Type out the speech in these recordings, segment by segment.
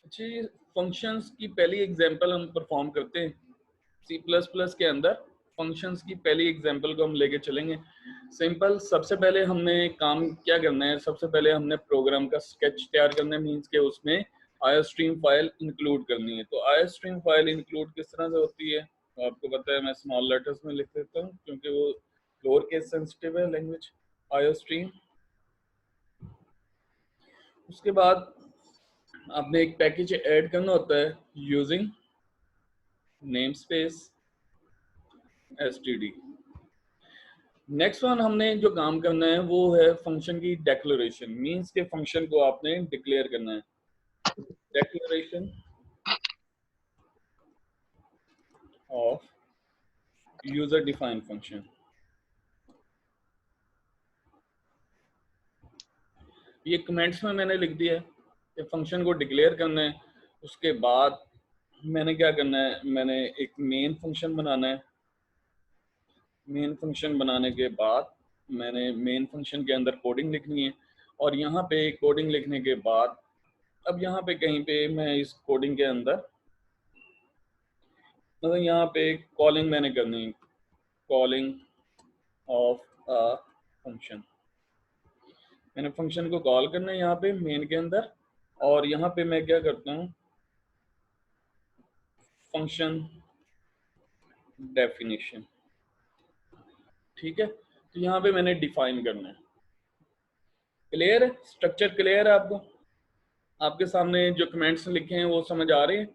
अच्छी फंक्शंस की पहली एग्जांपल हम परफॉर्म करते हैं सी प्लस प्लस के अंदर। फंक्शंस की पहली एग्जांपल को हम लेके चलेंगे। सिंपल, सबसे पहले हमने काम क्या करना है, सबसे पहले हमने प्रोग्राम का स्केच तैयार करना है, मीन्स के उसमें आईओस्ट्रीम फाइल इंक्लूड करनी है। तो आईओस्ट्रीम फाइल इंक्लूड किस तरह से होती है, तो आपको पता है, मैं स्मॉल लेटर्स में लिख देता हूँ क्योंकि वो लोअर केस सेंसिटिव है लैंग्वेज। आईओस्ट्रीम, उसके बाद आपने एक पैकेज ऐड करना होता है using name space std। Next one हमने जो काम करना है वो है फंक्शन की डेक्लेरेशन, मींस के फंक्शन को आपने डिक्लेयर करना है। Declaration of user defined function. ये कमेंट्स में मैंने लिख दिया है कि फंक्शन को डिक्लेयर करना है। उसके बाद मैंने क्या करना है, मैंने एक मेन फंक्शन बनाना है। मेन फंक्शन बनाने के बाद मैंने मेन फंक्शन के अंदर कोडिंग लिखनी है, और यहाँ पे कोडिंग लिखने के बाद अब यहाँ पे कहीं पे मैं इस कोडिंग के अंदर मतलब यहाँ पे कॉलिंग मैंने करनी है, कॉलिंग ऑफ अ फंक्शन। मैंने फंक्शन को कॉल करना है यहाँ पे मेन के अंदर, और यहाँ पे मैं क्या करता हूँ, फंक्शन डेफिनेशन। ठीक है, तो यहाँ पे मैंने डिफाइन करना है। क्लियर है, स्ट्रक्चर क्लियर है आपको? आपके सामने जो कमेंट्स लिखे हैं वो समझ आ रहे हैं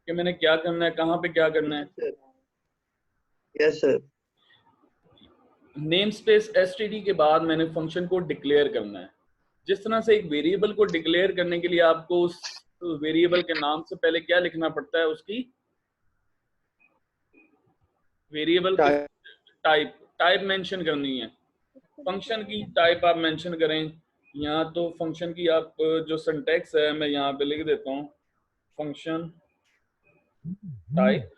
कि मैंने क्या करना है, कहाँ पे क्या करना है? Yes sir. Name space std के बाद मैंने फंक्शन को डिक्लेयर करना है। जिस तरह से एक वेरिएबल को डिक्लेयर करने के लिए आपको उस वेरिएबल के नाम से पहले क्या लिखना पड़ता है, उसकी वेरिएबल की टाइप टाइप मेंशन करनी है। फंक्शन की टाइप आप मेंशन करें। यहाँ तो फंक्शन की आप जो सिंटैक्स है मैं यहाँ पे लिख देता हूँ, function type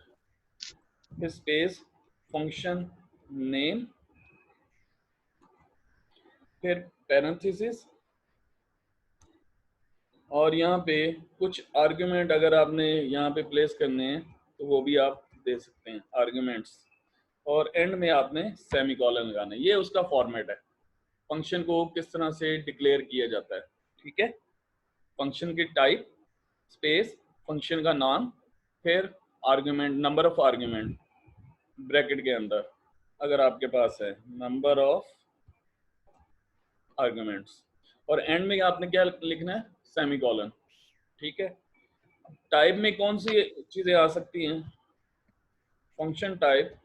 space function name, फिर पैरेंथेसिस, और यहाँ पे कुछ आर्ग्यूमेंट अगर आपने यहाँ पे प्लेस करने हैं तो वो भी आप दे सकते हैं आर्ग्यूमेंट्स, और एंड में आपने सेमीकोलन लगाना है। ये उसका फॉर्मेट है, फंक्शन को किस तरह से डिक्लेयर किया जाता है। ठीक है, फंक्शन की टाइप स्पेस फंक्शन का नाम, फिर argument, number of argument bracket के अंदर अगर आपके पास है, नंबर ऑफ आर्ग्यूमेंट्स, और एंड में आपने क्या लिखना है, सेमीकोलन। ठीक है, टाइप में कौन सी चीजें आ सकती हैं, फंक्शन टाइप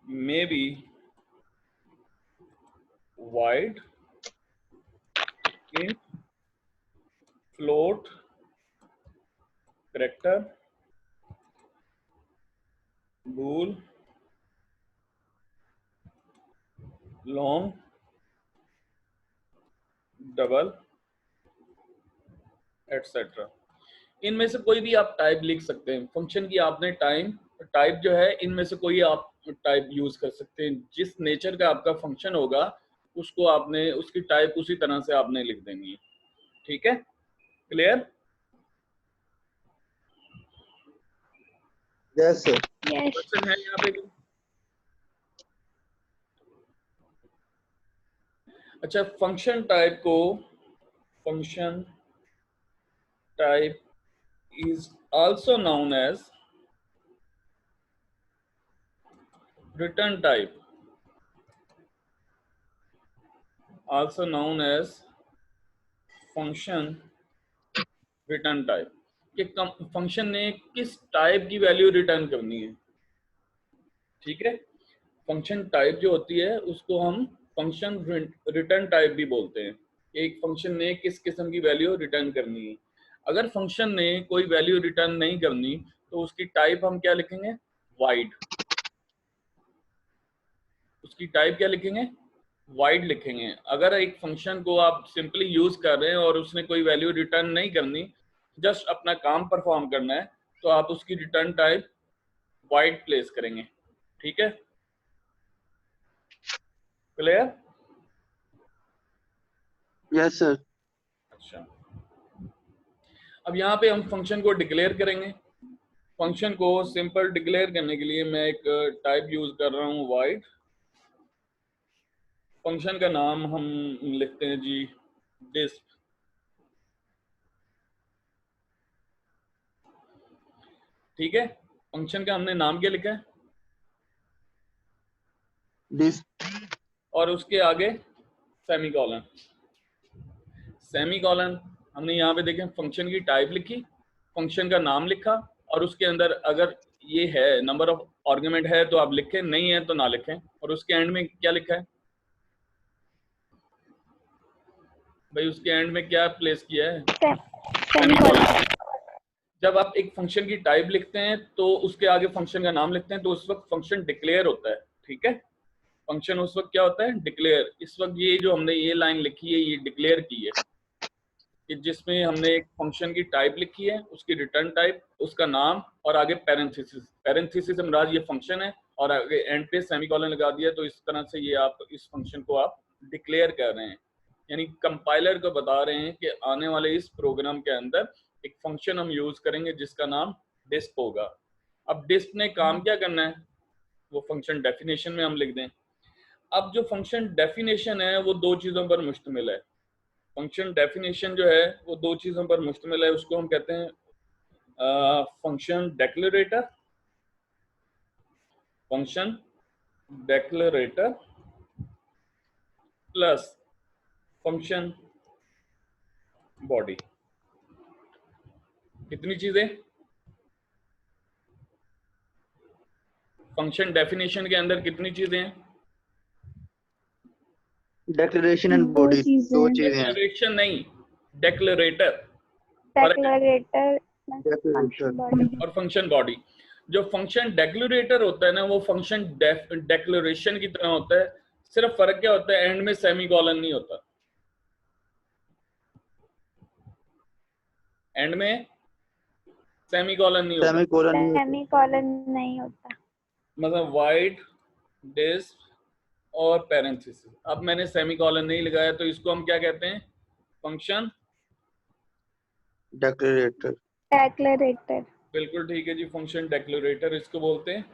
में भी वाइड, इंट, फ्लोट, कैरेक्टर, बूल, लॉन्ग, डबल, एटसेट्रा। इनमें से कोई भी आप टाइप लिख सकते हैं। फंक्शन की आपने टाइप जो है, इनमें से कोई आप टाइप यूज कर सकते हैं। जिस नेचर का आपका फंक्शन होगा उसको आपने उसकी टाइप उसी तरह से आपने लिख देनी है। ठीक है, क्लियर? Yes sir. क्वेश्चन है यहाँ पे? अच्छा, फंक्शन टाइप को, function type is also known as return type, also known as function return type, कि फंक्शन ने किस टाइप की वैल्यू रिटर्न करनी है। ठीक है, फंक्शन टाइप जो होती है उसको हम फंक्शन रिटर्न टाइप भी बोलते हैं। एक फंक्शन ने किस किस्म की वैल्यू रिटर्न करनी है। अगर फंक्शन ने कोई वैल्यू रिटर्न नहीं करनी तो उसकी टाइप हम क्या लिखेंगे, वाइड। उसकी टाइप क्या लिखेंगे, वाइड लिखेंगे। अगर एक फंक्शन को आप सिंपली यूज कर रहे हैं और उसने कोई वैल्यू रिटर्न नहीं करनी, जस्ट अपना काम परफॉर्म करना है, तो आप उसकी रिटर्न टाइप वाइड प्लेस करेंगे। ठीक है, क्लियर? Yes sir. अच्छा, अब यहाँ पे हम फंक्शन को डिक्लेयर करेंगे। फंक्शन को सिंपल डिक्लेयर करने के लिए मैं एक टाइप यूज कर रहा हूँ वाइड। फंक्शन का नाम हम लिखते हैं जी डिस्प। ठीक है, फंक्शन का हमने नाम क्या लिखा है? डिस्प। और उसके आगे सेमीकोलन। सेमीकोलन हमने यहाँ पे देखें फंक्शन की टाइप लिखी, फंक्शन का नाम लिखा, और उसके अंदर अगर ये है नंबर ऑफ आर्गुमेंट है तो आप लिखें, नहीं है तो ना लिखें। और उसके एंड में क्या लिखा है भाई? उसके एंड में क्या प्लेस किया है? सेमीकोलन। जब आप एक फंक्शन की टाइप लिखते हैं तो उसके आगे फंक्शन का नाम लिखते हैं तो उस वक्त फंक्शन डिक्लेयर होता है। ठीक है, फंक्शन उस वक्त क्या होता है? डिक्लेयर। इस वक्त ये जो हमने ये लाइन लिखी है ये डिक्लेयर की है, कि जिसमें हमने एक फंक्शन की टाइप लिखी है, उसकी रिटर्न टाइप, उसका नाम, और आगे पैरेंथेसिस। पैरेंथेसिस में राज ये फंक्शन है, और आगे एंड पे सेमीकोलन लगा दिया। तो इस तरह से ये आप इस फंक्शन को आप डिक्लेयर कर रहे हैं, यानी कंपाइलर को बता रहे हैं कि आने वाले इस प्रोग्राम के अंदर एक फंक्शन हम यूज करेंगे जिसका नाम डिस्प होगा। अब डिस्प ने काम क्या करना है वो फंक्शन डेफिनेशन में हम लिख दें। अब जो फंक्शन डेफिनेशन है वो दो चीजों पर मुश्तमिल है। फंक्शन डेफिनेशन जो है वो दो चीजों पर मुश्तमिल है, उसको हम कहते हैं function declarator. Function declarator plus function body. कितनी चीजें? फंक्शन डेफिनेशन के अंदर कितनी चीजें हैं? डेक्लेरेशन एंड बॉडी, दो चीजें हैं। डेक्लरेशन नहीं, डेक्लरेटर। डेक्लरेटर डेक्लेरेटर और फंक्शन बॉडी। जो फंक्शन डेक्लरेटर होता है ना वो फंक्शन डेक्लरेशन की तरह होता है, सिर्फ फर्क क्या होता है? एंड में सेमीकोलन नहीं होता। एंड में सेमीकोलन नहीं होता, सेमीकोलन नहीं होता। मतलब वाइड डिस्प और पैरेंथेसिस। अब मैंने सेमीकोलन नहीं लगाया तो इसको हम क्या कहते हैं? फंक्शन डेक्लेरेटर। डेक्लरेटर। बिल्कुल ठीक है जी, फंक्शन डेक्लरेटर इसको बोलते हैं।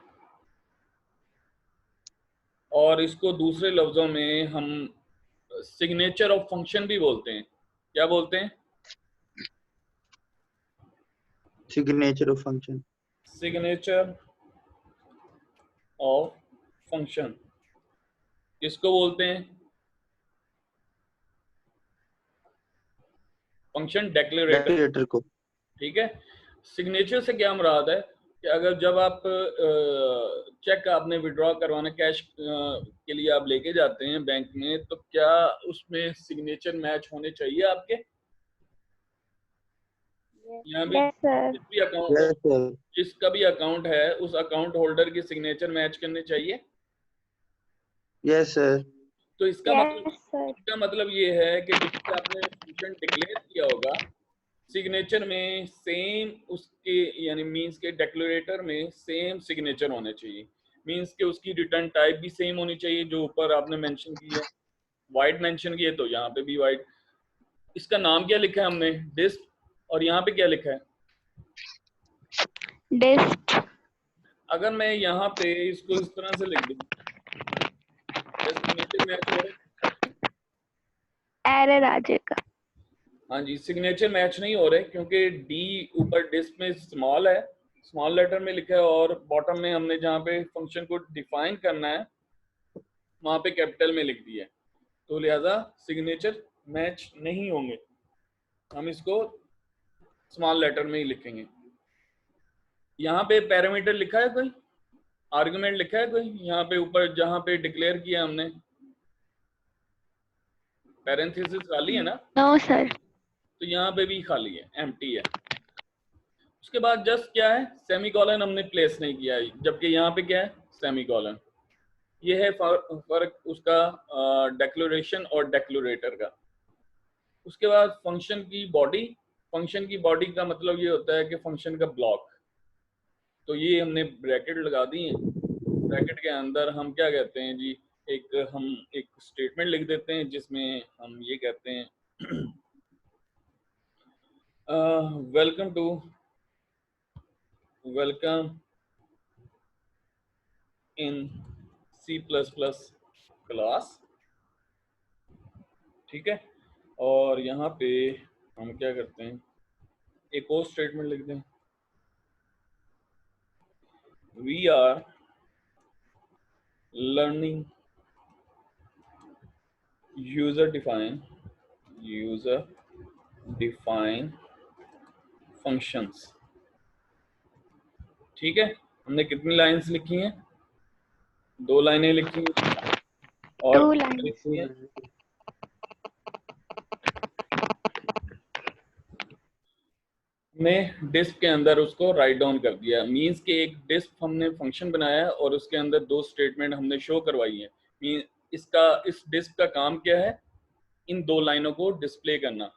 और इसको दूसरे लफ्जों में हम सिग्नेचर ऑफ फंक्शन भी बोलते हैं। क्या बोलते हैं? Signature of function. Signature of function किसको बोलते हैं? फंक्शन डेक्लेरेटर को। ठीक है, सिग्नेचर से क्या मुराद है कि अगर जब आप चेक आपने विड्रॉ करवाना कैश के लिए आप लेके जाते हैं बैंक में, तो क्या उसमें सिग्नेचर मैच होने चाहिए आपके? यहाँ भी जिसका भी अकाउंट है उस अकाउंट होल्डर की सिग्नेचर मैच करने चाहिए। Yes sir. तो इसका मतलब ये है कि जिससे आपने फंक्शन डिक्लेयर किया होगा सिग्नेचर में सेम उसके, यानी मींस के डेक्लरेटर में सेम सिग्नेचर होने चाहिए। मींस के उसकी रिटर्न टाइप भी सेम होनी चाहिए, जो ऊपर आपने मेंशन की है वाइड मेंशन की है, तो यहाँ पे भी वाइड। इसका नाम क्या लिखा है हमने? डिस्प। और यहाँ पे क्या लिखा है? डिस्प। अगर मैं यहाँ पे इसको इस तरह से लिख दूं, सिग्नेचर मैच हो रहा है, एरर आ जाएगा। हाँ जी, सिग्नेचर मैच नहीं हो रहे क्योंकि डी ऊपर डिस्प में स्मॉल है, स्मॉल लेटर में लिखा है, और बॉटम में हमने जहाँ पे फंक्शन को डिफाइन करना है वहाँ पे कैपिटल में लिख दिया है, तो लिहाजा सिग्नेचर मैच नहीं होंगे। हम इसको स्मॉल लेटर में ही लिखेंगे। यहाँ पे पैरामीटर लिखा है कोई? आर्गुमेंट लिखा है कोई यहाँ पे ऊपर जहाँ पे डिक्लेयर किया हमने? पैरेंथेसिस खाली है ना? No sir. तो यहाँ पे भी खाली है, एम्प्टी है। उसके बाद जस्ट क्या है? सेमीकोलन हमने प्लेस नहीं किया है, जबकि यहाँ पे क्या है? सेमीकोलन। ये है फर्क उसका डेक्लरेशन और डेक्लरेटर का। उसके बाद फंक्शन की बॉडी। फंक्शन की बॉडी का मतलब ये होता है कि फंक्शन का ब्लॉक। तो ये हमने ब्रैकेट लगा दी है, ब्रैकेट के अंदर हम क्या कहते हैं जी, हम एक स्टेटमेंट लिख देते हैं जिसमें हम ये कहते हैं वेलकम इन C++ क्लास, ठीक है। और यहाँ पे हम क्या करते हैं, एक और स्टेटमेंट लिख दें, we are learning user define functions, ठीक है। हमने कितनी लाइंस लिखी हैं, 2 लाइनें लिखी हैं, और 2 lines. लिखी हैं हमने डिस्क के अंदर उसको राइट डाउन कर दिया। मींस के एक डिस्क हमने फंक्शन बनाया है और उसके अंदर 2 स्टेटमेंट हमने शो करवाई है। मीन इस डिस्क का काम क्या है, इन 2 लाइनों को डिस्प्ले करना,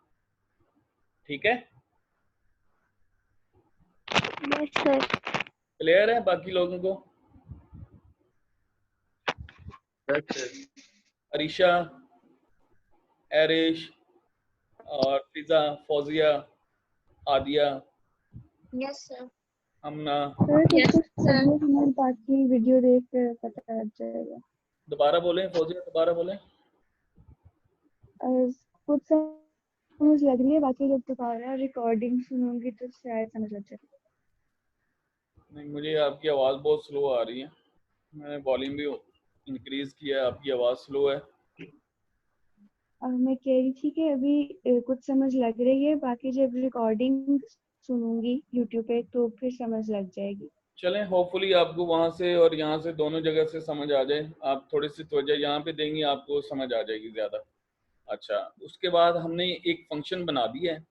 ठीक है। Yes, sir. क्लियर है बाकी लोगों को? अरीशा, एरिश और फिजा, फौजिया, आदिया, Yes, sir. हमना, सर Yes, इसको sir. समझ में बाकी वीडियो देख कर पता लग जाएगा। दोबारा बोलें फौजिया, दोबारा बोलें। कुछ समझ लग रही है, बाकी जब दोबारा रिकॉर्डिंग सुनूंगी तो शायद समझ लग जाएगा। नहीं, मुझे आपकी आवाज़ बहुत स्लो आ रही है, मैंने वॉल्यूम भी इंक्रीज किया है, आपकी आवाज़ स्लो है। मैं कह रही थी कि अभी कुछ समझ लग रही है, बाकी जब रिकॉर्डिंग सुनूंगी यूट्यूब पे तो फिर समझ लग जाएगी। चलें, होपफुली आपको वहाँ से और यहाँ से दोनों जगह से समझ आ जाए। आप थोड़ी सी तवज्जो यहाँ पे देंगी, आपको समझ आ जाएगी ज़्यादा। अच्छा, उसके बाद हमने एक फंक्शन बना दिया है।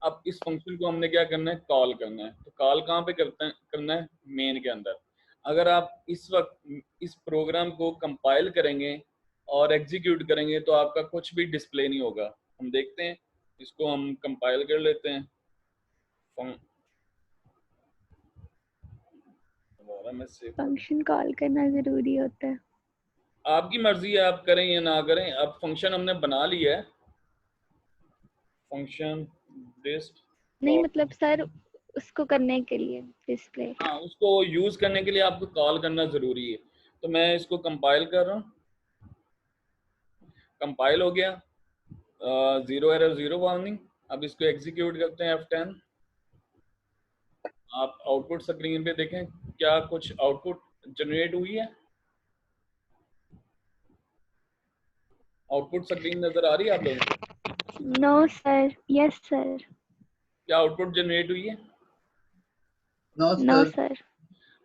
अब इस फंक्शन को हमने क्या करना है, कॉल करना है। तो कॉल कहाँ पे करना है, मेन के अंदर। अगर आप इस वक्त इस प्रोग्राम को कंपाइल करेंगे और एग्जीक्यूट करेंगे तो आपका कुछ भी डिस्प्ले नहीं होगा। हम देखते हैं, इसको हम कंपाइल कर लेते हैं। फंक्शन कॉल करना जरूरी होता है। आपकी मर्जी है, आप करें या ना करें। अब फंक्शन हमने बना लिया है, फंक्शन डिस्ट, नहीं मतलब सर उसको करने के लिए डिस्प्ले। हाँ, उसको यूज करने के लिए आपको कॉल करना जरूरी है। तो मैं इसको कंपाइल कर रहा हूँ, कंपाइल हो गया, 0 एरर 0 वार्निंग। अब इसको एग्जीक्यूट करते हैं F10। आप आउटपुट स्क्रीन पे देखें, क्या कुछ आउटपुट जनरेट हुई है? आउटपुट स्क्रीन नजर आ रही है आप लोगों को? No sir, yes sir. क्या आउटपुट जनरेट हुई है? No sir.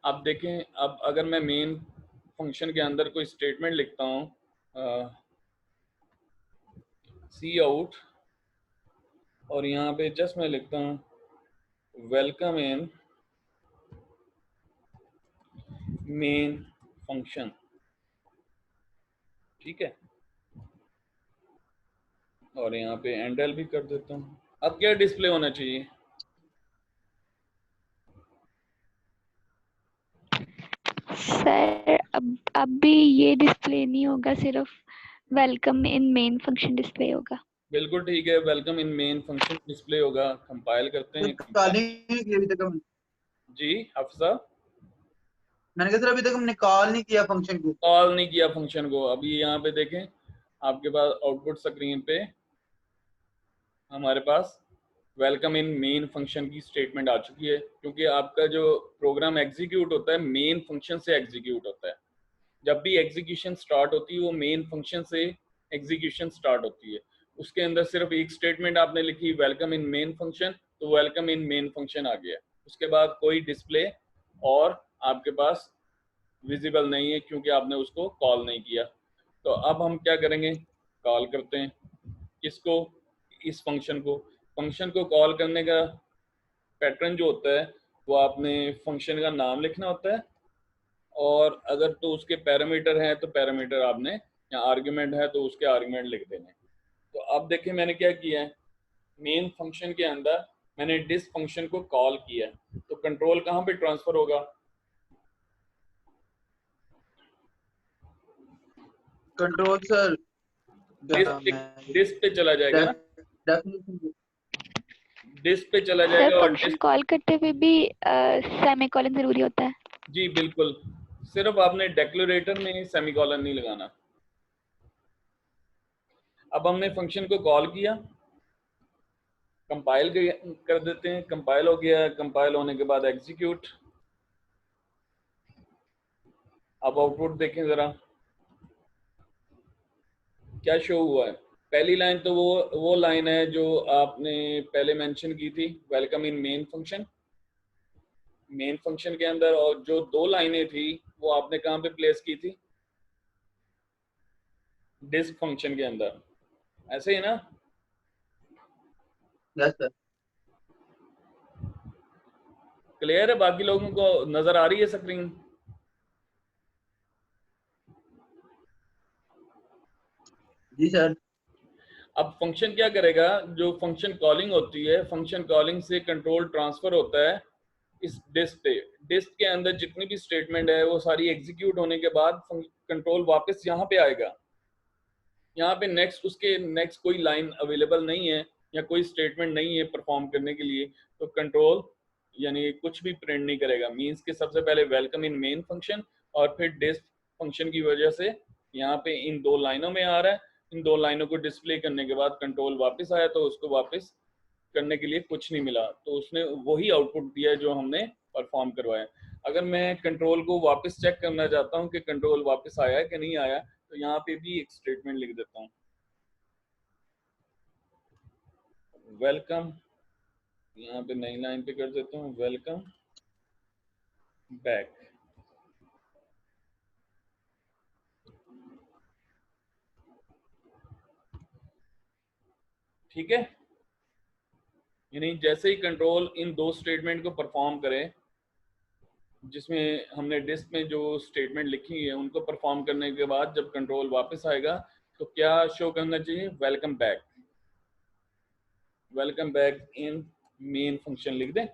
अब देखें, अब अगर मैं मेन फंक्शन के अंदर कोई स्टेटमेंट लिखता हूँ, सी आउट, और यहाँ पे जस्ट मैं लिखता हूँ वेलकम इन मेन फंक्शन, ठीक है। और यहाँ पे एंडल भी कर देता हूँ। अब क्या डिस्प्ले होना चाहिए? सर अब भी ये डिस्प्ले नहीं होगा, सिर्फ welcome in main function display होगा। बिल्कुल ठीक है, welcome in main function display होगा। कंपाइल करते हैं। अभी तक हम जी हफ्सा, मैंने कहा सर अभी तक हमने कॉल नहीं किया फंक्शन को। कॉल नहीं किया फंक्शन को। अभी यहाँ पे देखें, आपके पास आउटपुट स्क्रीन पे हमारे पास वेलकम इन मेन फंक्शन की स्टेटमेंट आ चुकी है, क्योंकि आपका जो प्रोग्राम एग्जीक्यूट होता है मेन फंक्शन से एग्जीक्यूट होता है। जब भी एग्जीक्यूशन स्टार्ट होती है वो मेन फंक्शन से एग्जीक्यूशन स्टार्ट होती है। उसके अंदर सिर्फ एक स्टेटमेंट आपने लिखी वेलकम इन मेन फंक्शन, तो वेलकम इन मेन फंक्शन आ गया। उसके बाद कोई डिस्प्ले और आपके पास विजिबल नहीं है, क्योंकि आपने उसको कॉल नहीं किया। तो अब हम क्या करेंगे, कॉल करते हैं किसको, इस फंक्शन को। फंक्शन को कॉल करने का पैटर्न जो होता है वो आपने फंक्शन का नाम लिखना होता है, और अगर तो उसके पैरामीटर हैं तो पैरामीटर आपने, या आर्गुमेंट है तो उसके आर्गुमेंट लिख देने। तो अब देखिए मैंने क्या किया है, मेन फंक्शन के अंदर मैंने डिस फंक्शन को कॉल किया है। तो कंट्रोल कहाँ पे ट्रांसफर होगा? कंट्रोल सर डिस्क पे चला जाएगा ना, डेफिनेशन डिस्क पे चला सर जाएगा और फंक्शन डिस्क, कॉल करते हुए भी सेमीकोलन जरूरी होता है? जी बिल्कुल, सिर्फ आपने डेक्लोरेटर में सेमीकोलन नहीं लगाना। अब हमने फंक्शन को कॉल किया, कंपाइल कर देते हैं, कंपाइल हो गया, कंपाइल होने के बाद एग्जीक्यूट। अब आउटपुट देखें जरा क्या शो हुआ है। पहली लाइन तो वो लाइन है जो आपने पहले मेंशन की थी, welcome in main function, main function के अंदर। और जो 2 लाइनें थी वो आपने कहाँ पे प्लेस की थी, डिस्क फंक्शन के अंदर, ऐसे ही ना? Yes sir. क्लियर है? बाकी लोगों को नजर आ रही है स्क्रीन? जी सर। अब फंक्शन क्या करेगा, जो फंक्शन कॉलिंग होती है, फंक्शन कॉलिंग से कंट्रोल ट्रांसफर होता है इस डिस्क पे। डिस्क के अंदर जितनी भी स्टेटमेंट है वो सारी एग्जीक्यूट होने के बाद कंट्रोल वापस यहाँ पे आएगा। यहाँ पे नेक्स्ट, उसके नेक्स्ट कोई लाइन अवेलेबल नहीं है या कोई स्टेटमेंट नहीं है परफॉर्म करने के लिए, तो कंट्रोल यानी कुछ भी प्रिंट नहीं करेगा। मींस कि सबसे पहले वेलकम इन मेन फंक्शन और फिर डिस्क फंक्शन की वजह से यहाँ पे इन 2 लाइनों में आ रहा है। इन 2 लाइनों को डिस्प्ले करने के बाद कंट्रोल वापस आया तो उसको वापस करने के लिए कुछ नहीं मिला, तो उसने वही आउटपुट दिया जो हमने परफॉर्म करवाया। अगर मैं कंट्रोल को वापस चेक करना चाहता हूँ कि कंट्रोल वापस आया है कि नहीं आया, तो यहाँ पे भी एक स्टेटमेंट लिख देता हूँ, वेलकम, यहाँ पे नई लाइन पे कर देता हूँ, वेलकम बैक। ठीक है, यानी जैसे ही कंट्रोल इन 2 स्टेटमेंट को परफॉर्म करे, जिसमें हमने डिस्क में जो स्टेटमेंट लिखी है उनको परफॉर्म करने के बाद जब कंट्रोल वापस आएगा तो क्या शो करना चाहिए, welcome back. Welcome back in main function लिख दें।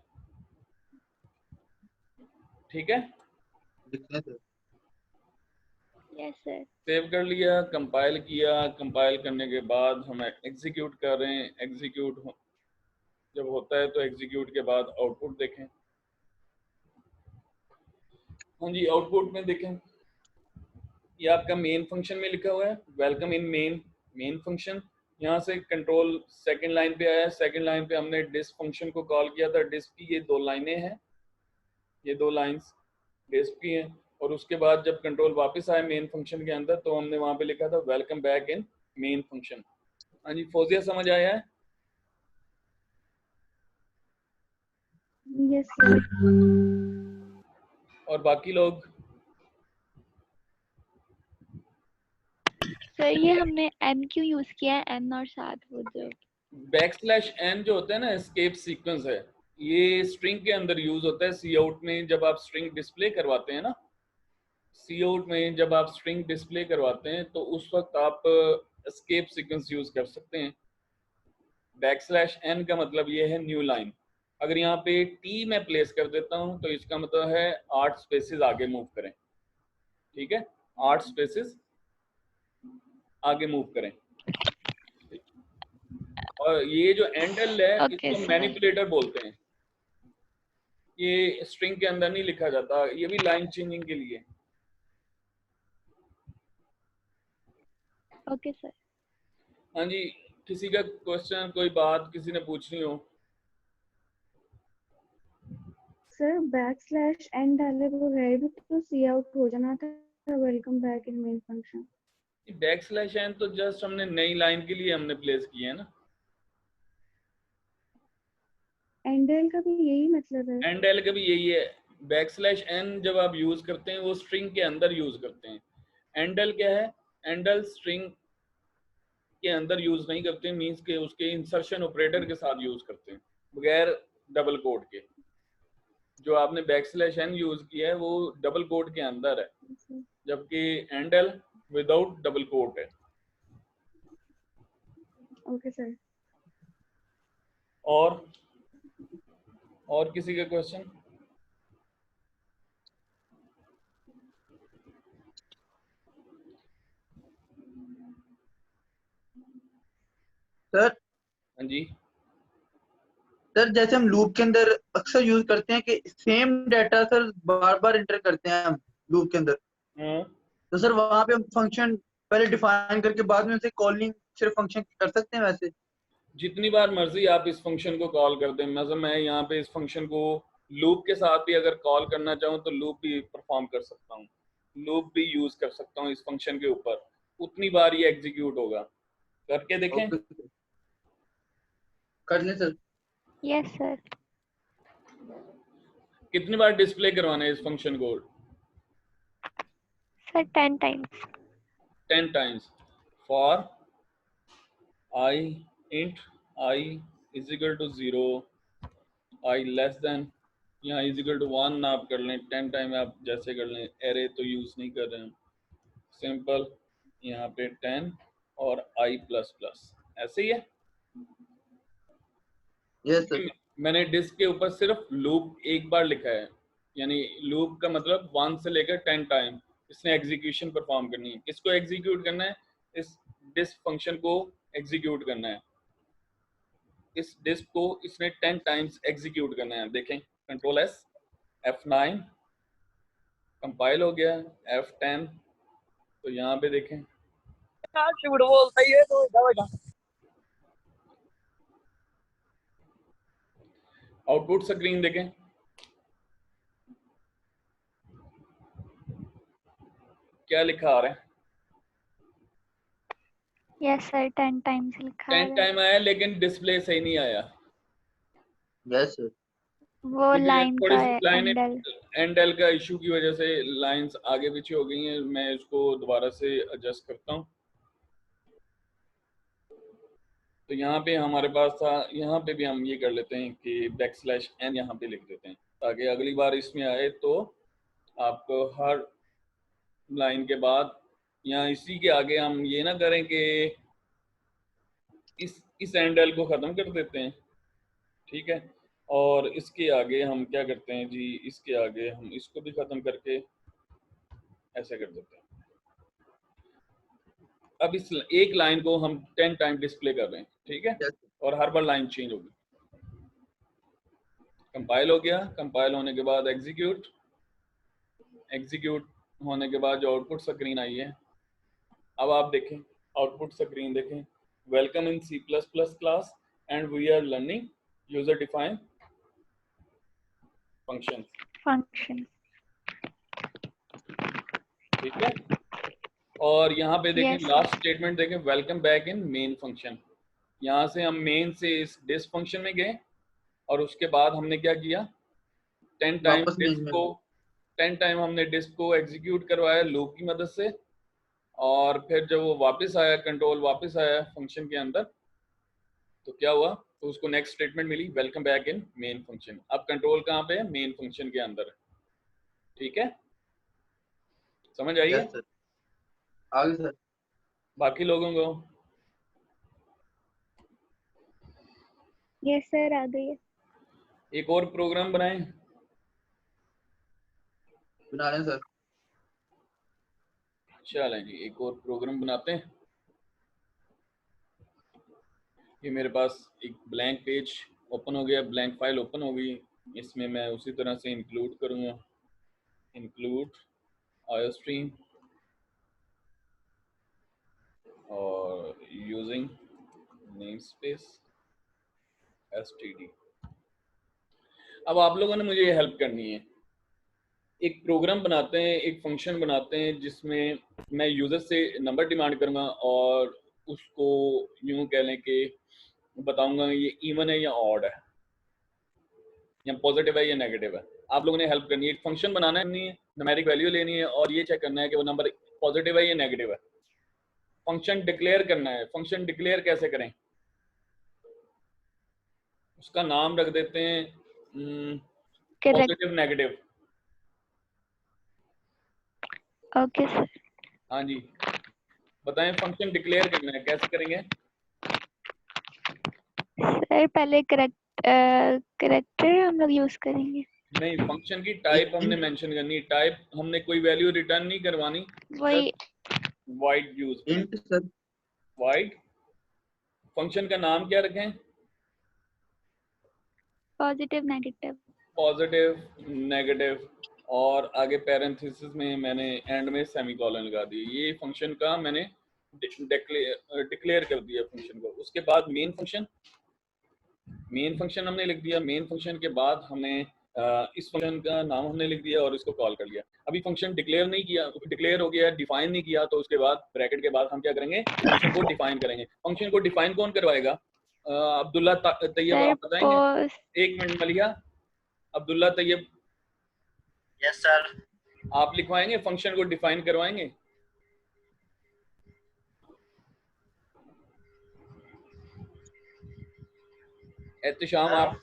ठीक है, लिखते हैं सर। Yes sir. सेव कर लिया, कंपाइल किया, कंपाइल करने के बाद हम एग्जीक्यूट कर रहे हैं। एग्जीक्यूट जब होता है तो एग्जीक्यूट के बाद आउटपुट देखें। हाँ जी, आउटपुट में देखें, ये आपका मेन फंक्शन में लिखा हुआ है, वेलकम इन मेन फंक्शन। यहाँ से कंट्रोल सेकंड लाइन पे आया, सेकंड लाइन पे हमने डिस्क फंक्शन को कॉल किया था। डिस्क की ये 2 लाइनें हैं, ये 2 लाइंस डिस्क की हैं। और उसके बाद जब कंट्रोल वापस आया मेन फंक्शन के अंदर तो हमने वहां पे लिखा था welcome back in main function. हाँ जी, फौजिया समझ आया है? Yes sir. और बाकी लोग? सर ये हमने एन क्यों यूज किया है, एन और साथ वो जो बैकस्लैश n जो होता है ना, एस्केप सीक्वेंस है, ये स्ट्रिंग के अंदर यूज होता है। सी आउट में जब आप स्ट्रिंग डिस्प्ले करवाते हैं ना, सी आउट में जब आप स्ट्रिंग डिस्प्ले करवाते हैं तो उस वक्त आप एस्केप सीक्वेंस यूज कर सकते हैं। बैकस्लैश n का मतलब ये है न्यू लाइन। अगर यहाँ पे t मैं प्लेस कर देता हूँ तो इसका मतलब है 8 स्पेसेस आगे मूव करें। ठीक है, 8 स्पेसेस आगे मूव करें। और ये जो एंडल है ओके इसको सर। मैनिपुलेटर बोलते हैं, ये स्ट्रिंग के अंदर नहीं लिखा जाता, ये भी लाइन चेंजिंग के लिए। Okay sir. हाँ जी, किसी का क्वेश्चन, कोई बात किसी ने पूछनी हो? सर बैकस्लैश एन डाले बगैर भी तो सी आउट हो जाना था welcome back in main function. Backslash n तो जस्ट हमने नई लाइन के लिए हमने प्लेस किया है ना। एंडल का भी यही मतलब है। एंड एल का भी यही है। बैकस्लैश n जब आप यूज करते हैं वो स्ट्रिंग के अंदर यूज करते हैं। एंडल क्या है, एंडल स्ट्रिंग के अंदर यूज नहीं करते, मींस के उसके इंसर्शन ऑपरेटर के साथ यूज करते हैं बगैर डबल कोड के। जो आपने बैकस्लैश n यूज किया है वो डबल कोड के अंदर है, जबकि एंडल विदाउट डबल कोट है। Okay sir. और किसी का क्वेश्चन? सर हाँ जी, सर जैसे हम लूप के अंदर अक्सर यूज करते हैं कि सेम डाटा सर बार बार इंटर करते हैं हम लूप के अंदर, हाँ तो सर वहां पे हम फंक्शन पहले डिफाइन करके बाद में उसे कॉलिंग सिर्फ फंक्शन कर सकते हैं वैसे। जितनी बार मर्जी आप इस फंक्शन को कॉल कर दें, मतलब मैं यहाँ पे इस फंक्शन को लूप के साथ भी अगर कॉल करना चाहूँ तो लूप भी परफॉर्म कर सकता हूँ, लूप भी यूज कर सकता हूँ इस फंक्शन के ऊपर, उतनी बार ये एग्जीक्यूट होगा। करके देखें। ओके कर लें सर। Yes, sir. कितनी बार डिस्प्ले करवाना है इस फंक्शन को? Sir, 10 times. 10 times for i int i is equal to 0, i less than, यहाँ इज इक्वल टू 1 आप कर लें, 10 टाइम आप जैसे कर लें, एरे तो यूज नहीं कर रहे हैं, सिंपल यहाँ पे 10 और i प्लस प्लस, ऐसे ही है। Yes sir. मैंने डिस्क के ऊपर सिर्फ लूप एक बार लिखा है, यानी लूप का मतलब 1 से लेकर 10 टाइम इसने एग्जीक्यूशन परफॉर्म करनी है। किसको एग्जीक्यूट करना है? इस डिस्क फंक्शन को एग्जीक्यूट करना है, इस डिस्क को इसने 10 टाइम्स एग्जीक्यूट करना है। देखें, कंट्रोल एस, F9 कंपाइल हो गया, F10, तो यहाँ पे देखें आउटपुट स्क्रीन देखें, क्या लिखा आ रहा है? Yes, sir. 10 times लिखा 10 है। टाइम आया लेकिन डिस्प्ले सही नहीं आया, यस सर। वो क्योंकि लाइन थोड़ी का सी है लाइन एंडल। एंडल का इशू की वजह से लाइंस आगे पीछे हो गई हैं, मैं इसको दोबारा से एडजस्ट करता हूँ। तो यहाँ पे हमारे पास था, यहाँ पे भी हम ये कर लेते हैं कि \n यहाँ पे लिख देते हैं ताकि अगली बार इसमें आए तो आपको हर लाइन के बाद, यहाँ इसी के आगे हम ये ना करें कि इस एंडल को ख़त्म कर देते हैं, ठीक है, और इसके आगे हम क्या करते हैं जी, इसके आगे हम इसको भी ख़त्म करके ऐसे कर देते हैं। अब इस एक लाइन को हम 10 टाइम डिस्प्ले कर रहे हैं, ठीक है, और हर बार लाइन चेंज होगी। कंपाइल हो गया, कंपाइल होने के बाद एग्जीक्यूट, एग्जीक्यूट होने के बाद जो आउटपुट स्क्रीन आई है, अब आप देखें आउटपुट स्क्रीन देखें, welcome in C++ class and we are learning user define function, function. ठीक है। और यहाँ पे देखें Yes, लास्ट स्टेटमेंट देखें, welcome back in main function. यहाँ से हम मेन से इस डिस्क फंक्शन में गए और उसके बाद हमने क्या किया, 10 टाइम वापस डिस्क मेन में को 10 टाइम हमने डिस्क को एग्जीक्यूट करवाया लूप की मदद से, और फिर जब वो वापस आया, कंट्रोल वापस आया फंक्शन के अंदर, तो क्या हुआ, तो उसको नेक्स्ट स्टेटमेंट मिली, welcome back in main function. अब कंट्रोल कहाँ पे है? मेन फंक्शन के अंदर, ठीक है, समझ आई है? Yes sir. आगे सर। बाकी लोगों को yes sir, आ गई है। एक और प्रोग्राम बनाएं, बना लें सर। चलें जी एक और प्रोग्राम बनाते हैं। ये मेरे पास एक ब्लैंक पेज ओपन हो गया, ब्लैंक फाइल ओपन हो गई, इसमें मैं उसी तरह से इंक्लूड करूँगा, इंक्लूड आयोस्ट्रीम और यूजिंग नेम स्पेस std। अब आप लोगों ने मुझे ये हेल्प करनी है, एक प्रोग्राम बनाते हैं, एक फंक्शन बनाते हैं जिसमें मैं यूजर से नंबर डिमांड करूँगा और उसको यूं कह लें कि बताऊंगा ये इवन है या ऑड है, या पॉजिटिव है या नेगेटिव है। आप लोगों ने हेल्प करनी है, एक फंक्शन बनाना है, न्यूमेरिक वैल्यू लेनी है और ये चेक करना है कि वो नंबर पॉजिटिव है या नेगेटिव है। फंक्शन डिक्लेयर करना है, फंक्शन डिक्लेयर कैसे करें, उसका नाम रख देते हैं पॉजिटिव नेगेटिव। Okay sir. हाँ जी, बताएं फंक्शन डिक्लेयर करना है कैसे करेंगे? सर पहले करेक्टर हम लोग यूज करेंगे। नहीं, फंक्शन की टाइप हमने मेंशन करनी है, टाइप हमने कोई वैल्यू रिटर्न नहीं करवानी, वही वाइड यूज करें, इंट सर। वाइड फंक्शन का नाम क्या रखें? Positive negative. पॉजिटिव नेगेटिव, और आगे पैरेंथेसिस में मैंने एंड में सेमीकोलन लगा दी। ये फंक्शन का मैंने डिक्लेयर कर दिया फंक्शन को। उसके बाद मेन फंक्शन हमने लिख दिया। मेन फंक्शन के बाद हमने इस फंक्शन का नाम हमने लिख दिया और इसको कॉल कर लिया। अभी फंक्शन डिक्लेयर नहीं किया, डिक्लेयर हो गया, डिफाइन नहीं किया, तो उसके बाद ब्रैकेट के बाद हम क्या करेंगे? फंक्शन को डिफाइन करेंगे। फंक्शन को डिफाइन कौन करवाएगा? अब्दुल्ला तैयब आप बताएंगे? एक मिनट मलिया, अब्दुल्ला तैयब। Yes sir. आप लिखवाएंगे, फंक्शन को डिफाइन करवाएंगे? एहतिशाम आप?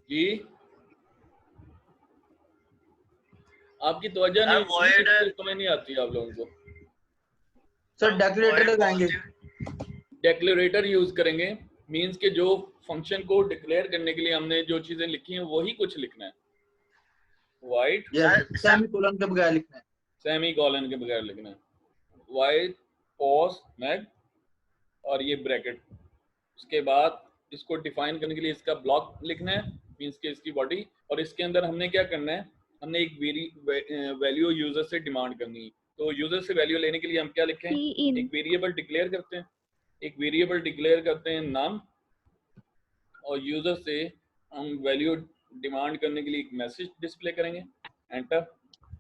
जी आपकी तवज्जो नहीं, समझ नहीं आती आप लोगों को। सर डेक्लेरेटर लगाएंगे। डेक्लेरेटर यूज करेंगे, मींस के जो फंक्शन को डिक्लेयर करने के लिए हमने जो चीजें लिखी हैं वही कुछ लिखना है। वाइट सेमीकोलन के बगैर लिखना है। सेमीकोलन के बगैर लिखना है। वाइट पॉज मैग और ये ब्रैकेट। उसके बाद इसको डिफाइन करने के लिए इसका ब्लॉक लिखना है, मींस के इसकी बॉडी। और इसके अंदर हमने क्या करना है? हमने एक वैल्यू यूजर से डिमांड करनी है। तो यूजर से वैल्यू लेने के लिए हम क्या लिखें? एक वेरिएबल डिक्लेयर करते हैं। एक वेरिएबल डिक्लेयर करते हैं नाम, और यूजर से हम वैल्यू डिमांड करने के लिए एक मैसेज डिस्प्ले करेंगे, एंटर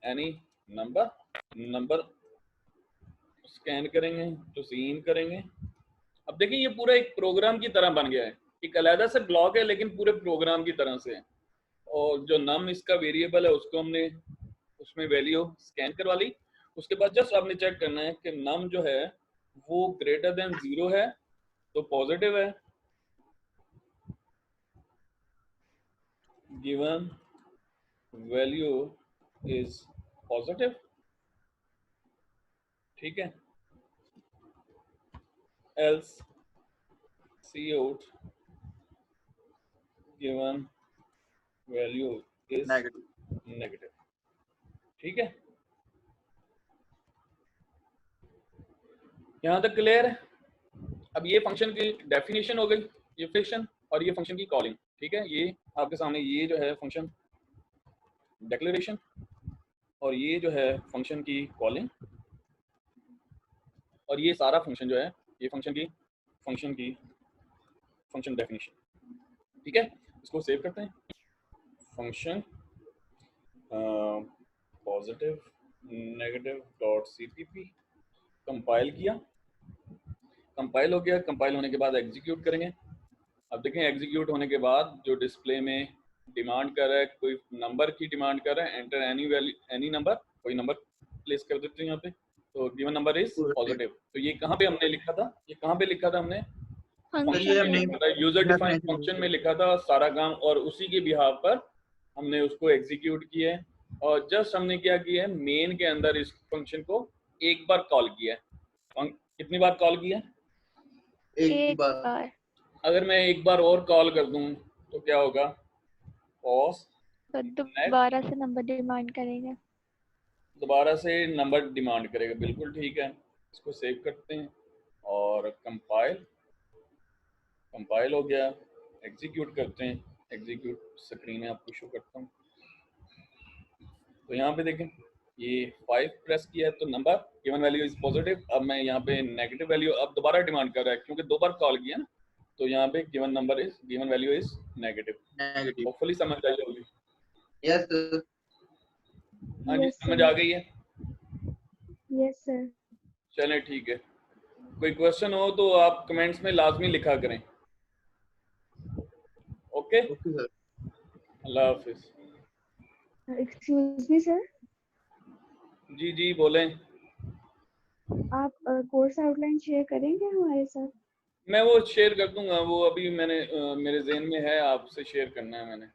एनी नंबर स्कैन करेंगे तो सीन करेंगे। अब देखिए ये पूरा एक प्रोग्राम की तरह बन गया है। एक अलग से ब्लॉक है लेकिन पूरे प्रोग्राम की तरह से है। और जो नम इसका वेरिएबल है उसको हमने उसमें वैल्यू स्कैन करवा ली। उसके बाद जस्ट आपने चेक करना है कि नम जो है वो ग्रेटर देन 0 है तो पॉजिटिव है, गिवन वैल्यू इज पॉजिटिव। ठीक है, else cout given value is negative। ठीक है, यहां तक क्लियर है? अब ये फंक्शन की डेफिनेशन हो गई, ये फंक्शन और ये फंक्शन की कॉलिंग। ठीक है, ये आपके सामने ये जो है फंक्शन डिक्लेरेशन और ये जो है फंक्शन की कॉलिंग, और ये सारा फंक्शन जो है ये फंक्शन डेफिनेशन। ठीक है, इसको सेव करते हैं। Function positive negative dot cpp, compile किया, कंपाइल हो गया। कंपाइल होने के बाद एग्जीक्यूट करेंगे। अब देखें एग्जीक्यूट होने के बाद जो डिस्प्ले में डिमांड कर रहा है, कोई नंबर की डिमांड कर रहा है, enter any value any number, कोई नंबर प्लेस कर देते हैं यहाँ पे। तो गिवन नंबर इज पॉजिटिव। तो ये कहाँ पे हमने लिखा था? ये कहाँ पे लिखा था हमने? फंक्शन में लिखा था, यूजर डिफाइंड फंक्शन में लिखा था सारा काम, और उसी के बिहाफ पर हमने उसको एग्जीक्यूट किया है। और जस्ट हमने क्या किया है, मेन के अंदर इस फंक्शन को एक बार कॉल किया है। कितनी बार कॉल किया? एक बार। अगर मैं एक बार और कॉल कर दूं तो क्या होगा? पॉज, तो दोबारा से नंबर डिमांड करेगा। दोबारा से नंबर डिमांड करेगा, बिल्कुल ठीक है। इसको सेव करते हैं और कंपाइल हो गया, एग्जीक्यूट करते हैं। एग्जीक्यूट स्क्रीन में आपको शो करता हूँ। तो यहाँ पे देखें ये 5 प्रेस किया है तो number given value is positive. अब मैं यहाँ पे नेगेटिव वैल्यू अब दोबारा डिमांड कर रहा है क्योंकि 2 बार कॉल किया ना, तो यहाँ पे given value is negative. Hopefully समझ आई होगी। Yes sir. हाँ जी, समझ आ गई है? Yes sir. चलें ठीक है, कोई क्वेश्चन हो तो आप कमेंट्स में लाजमी लिखा करें। ओके, अल्लाह हाफिज। एक्सक्यूज मी सर, जी जी बोलें। आप कोर्स आउटलाइन शेयर करेंगे हमारे साथ? मैं वो शेयर कर दूंगा, वो अभी मैंने मेरे ज़हन में है, आपसे शेयर करना है मैंने।